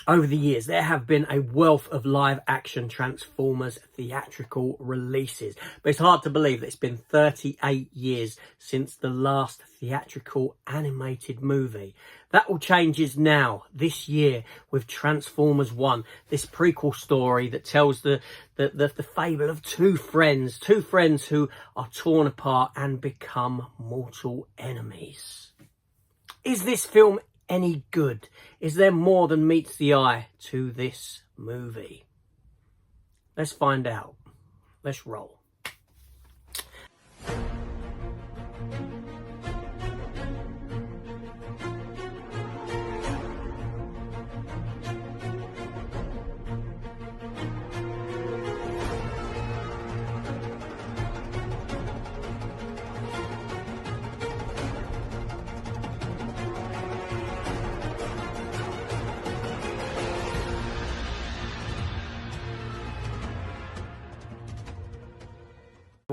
over the years, there have been a wealth of live action Transformers theatrical releases. But it's hard to believe that it's been 38 years since the last theatrical animated movie. That all changes now, this year, with Transformers 1, this prequel story that tells the fable of two friends who are torn apart and become mortal enemies. Is this film any good? Is there more than meets the eye to this movie? Let's find out. Let's roll.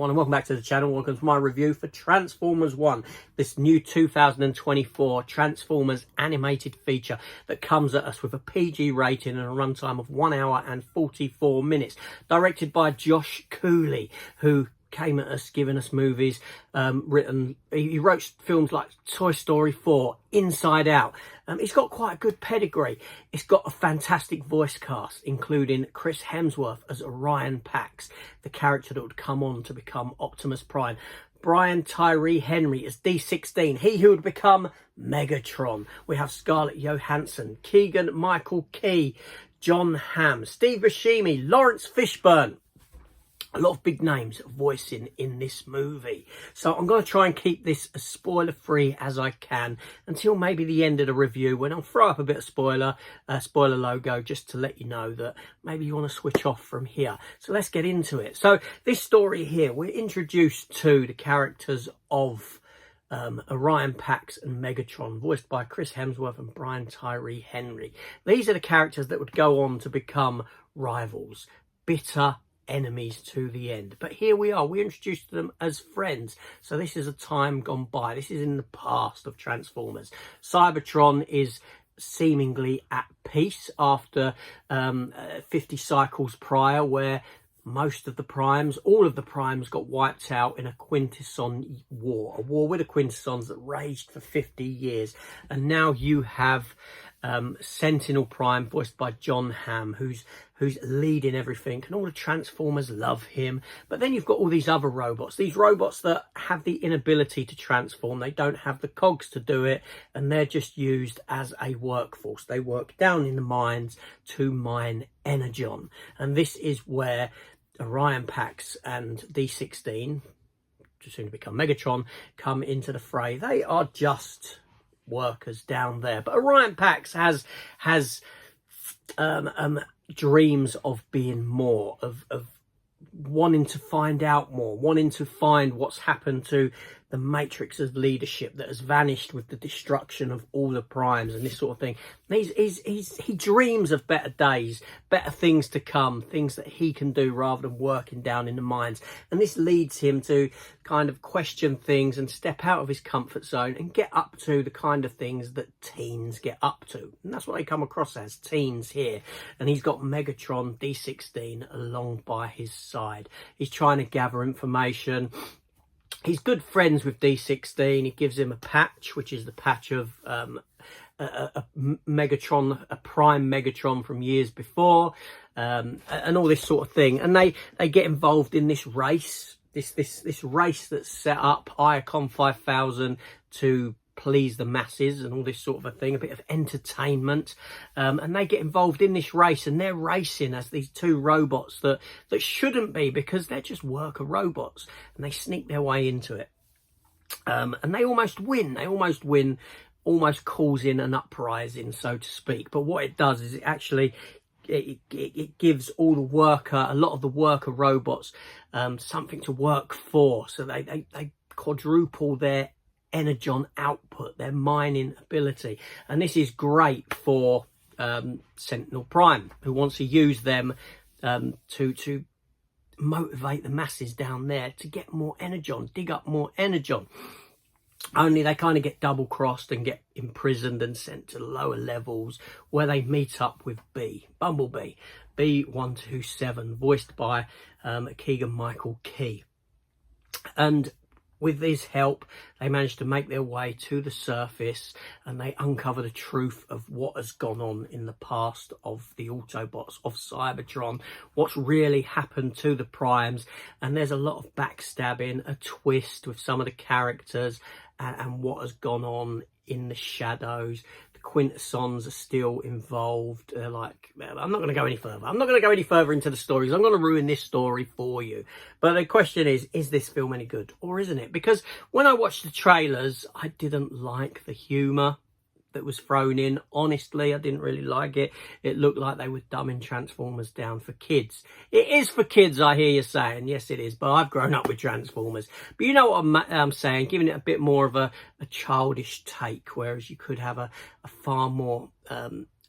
And welcome back to the channel. Welcome to my review for Transformers 1, this new 2024 Transformers animated feature that comes at us with a PG rating and a runtime of 1 hour and 44 minutes, directed by Josh Cooley, who came at us giving us movies he wrote films like Toy Story 4, Inside Out. He's got quite a good pedigree. It's got a fantastic voice cast, including Chris Hemsworth as Orion Pax, the character that would come on to become Optimus Prime. Brian Tyree Henry as D16, he who would become Megatron. We have Scarlett Johansson, Keegan Michael Key, John Hamm, Steve Buscemi, Lawrence Fishburne. A lot of big names voicing in this movie. So I'm going to try and keep this as spoiler free as I can until maybe the end of the review, when I'll throw up a bit of spoiler logo just to let you know that maybe you want to switch off from here. So let's get into it. So this story here, we're introduced to the characters of Orion Pax and Megatron, voiced by Chris Hemsworth and Brian Tyree Henry. These are the characters that would go on to become rivals, bitter enemies to the end. But here we are, we're introduced to them as friends. So this is a time gone by. This is in the past of Transformers. Cybertron is seemingly at peace after 50 cycles prior, where most of the primes, all of the primes, got wiped out in a Quintesson war, a war with the Quintessons that raged for 50 years. And now you have Sentinel Prime, voiced by John Hamm, who's leading everything, and all the Transformers love him. But then you've got all these other robots, these robots that have the inability to transform. They don't have the cogs to do it, and they're just used as a workforce. They work down in the mines to mine Energon, and this is where Orion Pax and D16, soon to become Megatron, come into the fray. They are just workers down there, but Orion Pax has dreams of being more, of wanting to find out more, wanting to find what's happened to the matrix of leadership that has vanished with the destruction of all the primes and this sort of thing. He dreams of better days, better things to come, things that he can do rather than working down in the mines. And this leads him to kind of question things and step out of his comfort zone and get up to the kind of things that teens get up to. And that's what they come across as, teens here. And he's got Megatron D16 along by his side. He's trying to gather information. He's good friends with D16. He gives him a patch, which is the patch of a Megatron, a prime Megatron from years before, and all this sort of thing. And they get involved in this race, this race that's set up, Iacon 5000, to please the masses and all this sort of a thing, a bit of entertainment, and they get involved in this race, and they're racing as these two robots that shouldn't be, because they're just worker robots, and they sneak their way into it, and they almost win, almost causing an uprising, so to speak. But what it does is it gives all the a lot of the worker robots something to work for, so they quadruple their Energon output, their mining ability. And this is great for Sentinel Prime, who wants to use them to motivate the masses down there to get more Energon, dig up more Energon. Only they kind of get double crossed and get imprisoned and sent to lower levels, where they meet up with Bumblebee, B127, voiced by Keegan-Michael Key. And with his help, they manage to make their way to the surface, and they uncover the truth of what has gone on in the past of the Autobots, of Cybertron, what's really happened to the Primes. And there's a lot of backstabbing, a twist with some of the characters, and what has gone on in the shadows. The Quintessons are still involved. They're like, I'm not going to go any further. I'm not going to go any further into the stories. I'm going to ruin this story for you. But the question is this film any good, or isn't it? Because when I watched the trailers, I didn't like the humour that was thrown in. Honestly, I didn't really like it. It looked like they were dumbing Transformers down for kids. It is for kids, I hear you saying. Yes, it is. But I've grown up with Transformers. But you know what I'm saying? Giving it a bit more of a childish take, whereas you could have a far more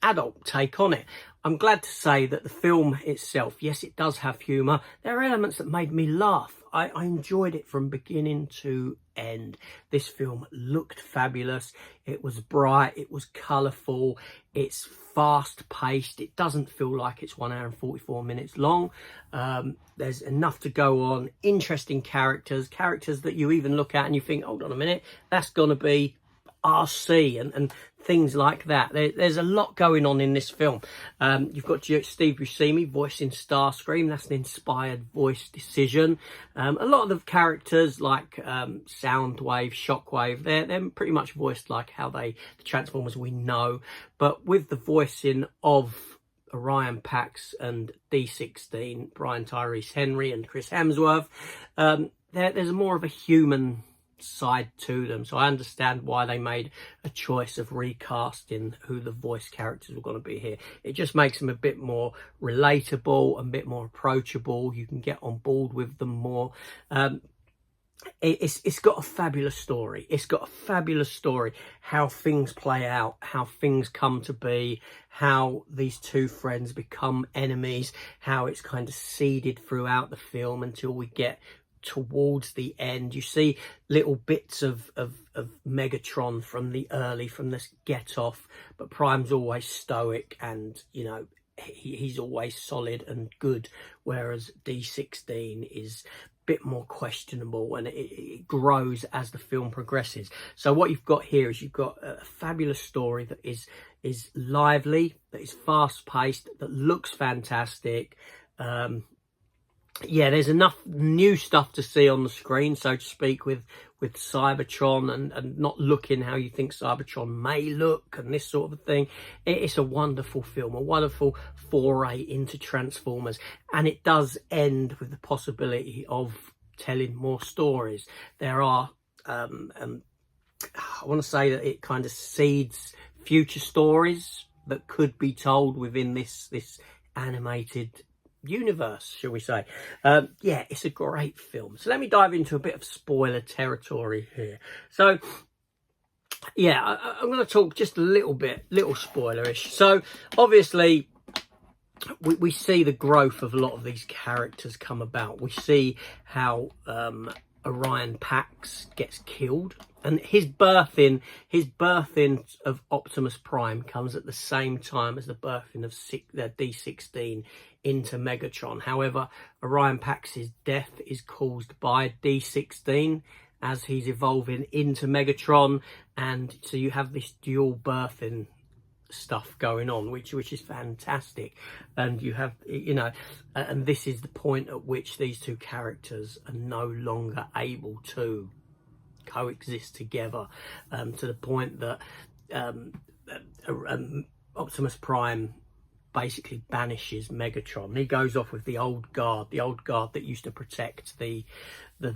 adult take on it. I'm glad to say that the film itself, yes, it does have humour. There are elements that made me laugh. I enjoyed it from beginning to end. This film looked fabulous. It was bright. It was colourful. It's fast-paced. It doesn't feel like it's 1 hour and 44 minutes long. There's enough to go on. Interesting characters that you even look at and you think, hold on a minute, that's going to be RC and things like that. There's a lot going on in this film. You've got Steve Buscemi voicing Starscream. That's an inspired voice decision. A lot of the characters like Soundwave, Shockwave, they're pretty much voiced like how the Transformers we know, but with the voicing of Orion Pax and D16, Brian Tyree Henry and Chris Hemsworth, there's more of a human side to them. So I understand why they made a choice of recasting who the voice characters were going to be here. It just makes them a bit more relatable, a bit more approachable. You can get on board with them more. It's got a fabulous story. It's got a fabulous story, how things play out, how things come to be, how these two friends become enemies, how it's kind of seeded throughout the film until we get towards the end. You see little bits of Megatron from this Get Off, but Prime's always stoic and, you know, he's always solid and good, whereas D16 is a bit more questionable, and it grows as the film progresses. So what you've got here is you've got a fabulous story that is lively, that is fast-paced, that looks fantastic. Yeah, there's enough new stuff to see on the screen, so to speak, with Cybertron and not looking how you think Cybertron may look and this sort of thing. It's a wonderful film, a wonderful foray into Transformers, and it does end with the possibility of telling more stories. There are, I want to say that it kind of seeds future stories that could be told within this animated universe, shall we say. Yeah, it's a great film. So let me dive into a bit of spoiler territory here. So yeah, I'm going to talk just a little spoilerish. So obviously we see the growth of a lot of these characters come about. We see how Orion Pax gets killed, and his birthing of Optimus Prime comes at the same time as the birthing of D16 into Megatron. However, Orion Pax's death is caused by D16 as he's evolving into Megatron, and so you have this dual birthing stuff going on, which is fantastic. And you have, you know, and this is the point at which these two characters are no longer able to coexist together, to the point that Optimus Prime basically banishes Megatron. He goes off with the old guard that used to protect the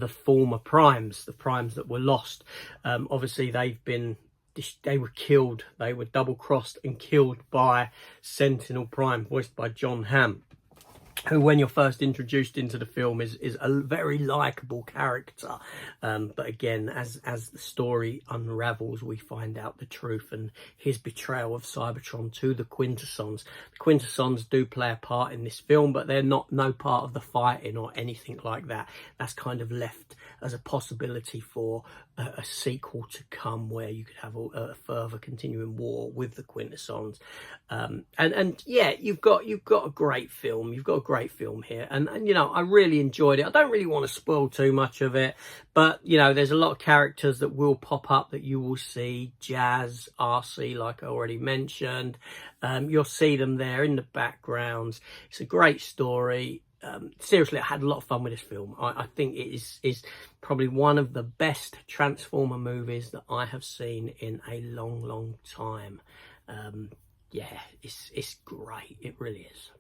former Primes, the Primes that were lost. Obviously they were killed, they were double-crossed and killed by Sentinel Prime, voiced by John Hamm, who, when you're first introduced into the film, is a very likeable character. But again, as the story unravels, we find out the truth and his betrayal of Cybertron to the Quintessons. The Quintessons do play a part in this film, but they're no part of the fighting or anything like that. That's kind of left as a possibility for a sequel to come where you could have a further continuing war with the Quintessons. And yeah, you've got a great film. You've got a great film here, and you know, I really enjoyed it. I don't really want to spoil too much of it, but you know, there's a lot of characters that will pop up that you will see. Jazz, RC, like I already mentioned, you'll see them there in the backgrounds. It's a great story. Seriously, I had a lot of fun with this film. I think it is probably one of the best Transformer movies that I have seen in a long time. Yeah, it's great. It really is.